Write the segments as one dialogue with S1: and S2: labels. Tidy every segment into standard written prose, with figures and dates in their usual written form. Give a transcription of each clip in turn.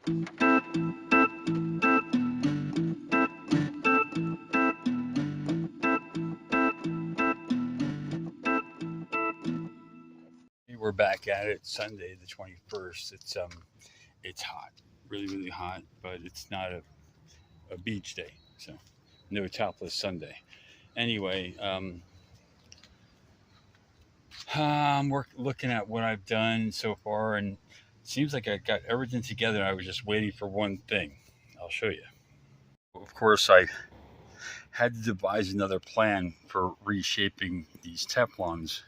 S1: We're back at it Sunday the 21st. It's hot, really really hot, but it's not a beach day, so no topless Sunday. Anyway, I'm looking at what I've done so far, and it seems like I got everything together. I was just waiting for one thing. I'll show you. Of course, I had to devise another plan for reshaping these Teflons.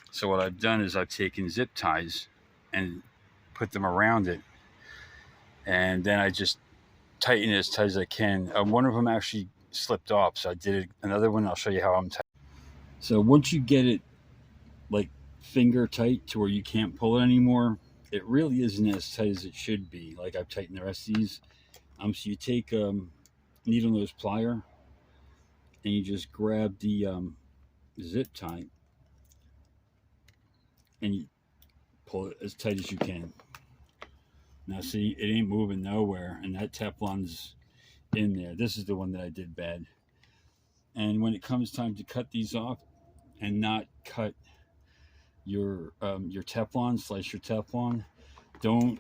S1: So what I've done is I've taken zip ties and put them around it, and then I just tighten it as tight as I can. One of them actually slipped off, so I did another one. I'll show you how I'm tight. So once you get it like finger tight to where you can't pull it anymore, it really isn't as tight as it should be. Like I've tightened the rest of these. So you take needle nose plier and you just grab the zip tie and you pull it as tight as you can. Now see, it ain't moving nowhere, and that Teflon's in there. This is the one that I did bad. And when it comes time to cut these off and not cut your Teflon, slice your Teflon, don't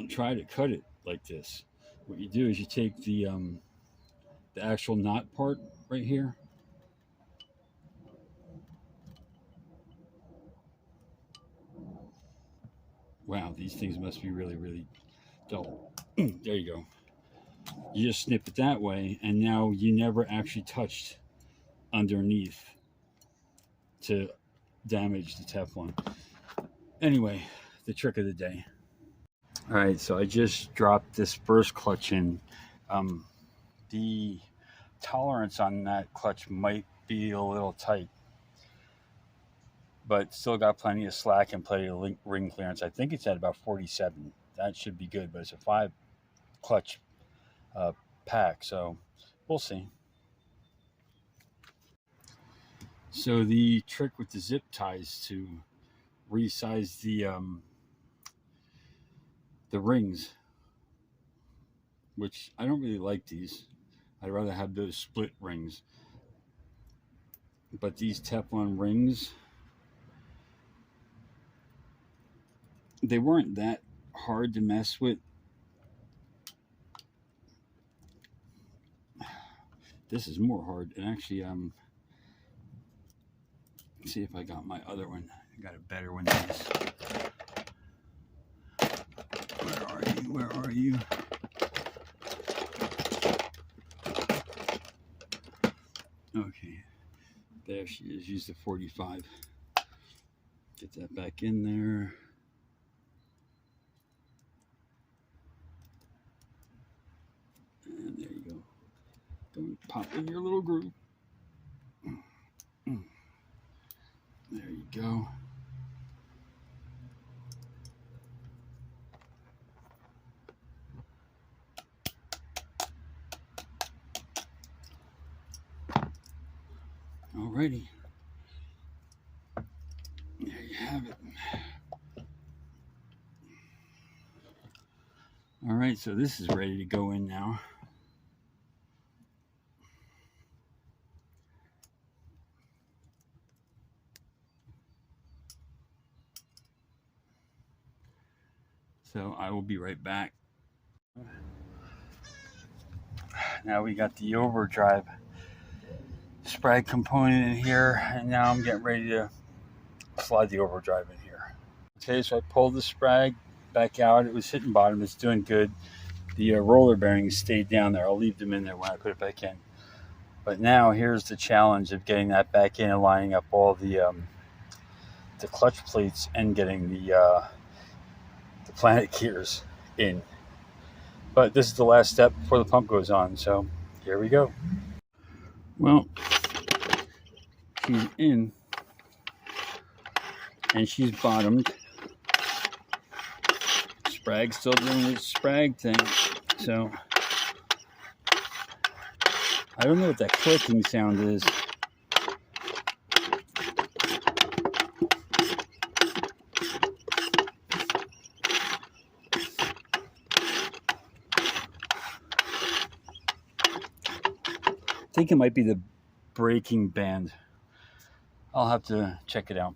S1: try to cut it like this. What you do is you take the actual knot part right here. Wow, these things must be really, really dull. There you go. You just snip it that way, and now you never actually touched underneath to damage the Teflon. Anyway, the trick of the day. All right, so I just dropped this first clutch in. The tolerance on that clutch might be a little tight, but still got plenty of slack and plenty of ring clearance. I think it's at about 47. That should be good, but it's a 5 clutch pack, so we'll see. So the trick with the zip ties to resize the rings, which I don't really like these. I'd rather have those split rings. But these Teflon rings, they weren't that hard to mess with. This is more hard. And actually, let's see if I got my other one. I got a better one than this. Where are you? Where are you? Okay, there she is. Use the 45. Get that back in there. And there you go. Don't pop in your little groove. There you go. Alrighty. There you have it. All right, so this is ready to go in now. So I will be right back. Now we got the overdrive sprag component in here, and now I'm getting ready to slide the overdrive in here. Okay, so I pulled the sprag back out. It was hitting bottom. It's doing good. The roller bearings stayed down there. I'll leave them in there when I put it back in. But now here's the challenge of getting that back in and lining up all the clutch plates and getting the planet gears in. But this is the last step before the pump goes on, so here we go. Well, she's in and she's bottomed. Sprag's still doing its sprag thing, so I don't know what that clicking sound is. think it might be the braking band. I'll have to check it out.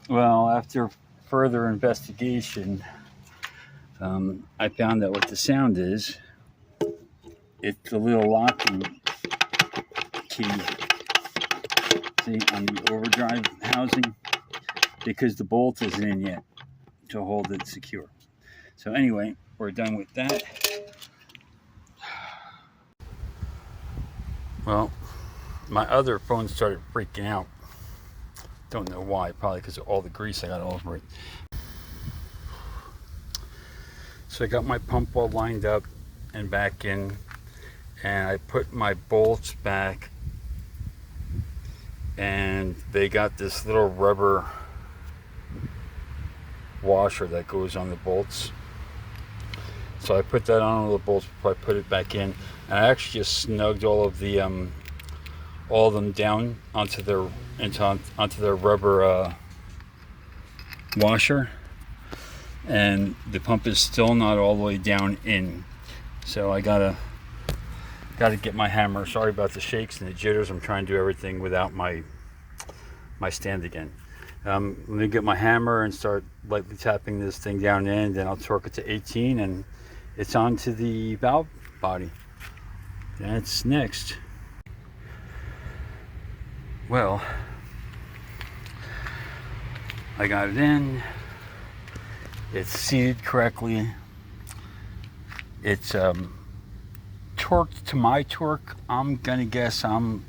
S1: Well, after further investigation, I found that what the sound is, it's the little locking key, see, on the overdrive housing, because the bolt isn't in yet to hold it secure. So anyway, we're done with that. Well, my other phone started freaking out. Don't know why, probably because of all the grease I got all over it. So I got my pump all lined up and back in, and I put my bolts back, and they got this little rubber washer that goes on the bolts. So I put that on all the bolts before I put it back in, and I actually just snugged all of them down onto their rubber washer, and the pump is still not all the way down in. So I gotta get my hammer. Sorry about the shakes and the jitters. I'm trying to do everything without my stand again. Let me get my hammer and start lightly tapping this thing down in, then I'll torque it to 18, and it's onto the valve body. That's next. Well, I got it in. It's seated correctly. It's torqued to my torque. I'm gonna guess I'm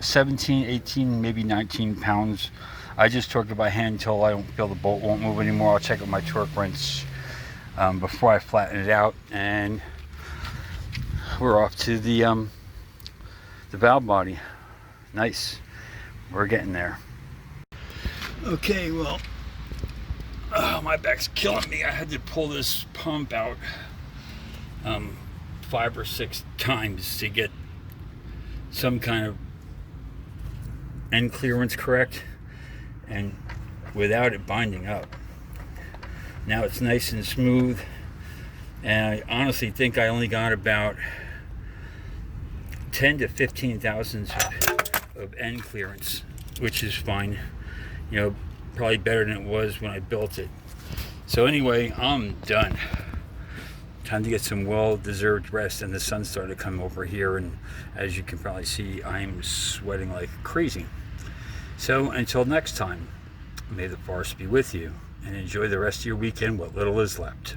S1: 17, 18, maybe 19 pounds. I just torque it by hand until I don't feel the bolt won't move anymore. I'll check with my torque wrench before I flatten it out, and we're off to the valve body. Nice. We're getting there. Okay, well, my back's killing me. I had to pull this pump out 5 or 6 times to get some kind of end clearance correct, and without it binding up. Now it's nice and smooth, and I honestly think I only got about 10 to 15 thousandths of end clearance, which is fine. You know, probably better than it was when I built it. So anyway, I'm done. Time to get some well-deserved rest, and the sun started to come over here, and as you can probably see, I'm sweating like crazy. So until next time, may the force be with you, and enjoy the rest of your weekend, what little is left.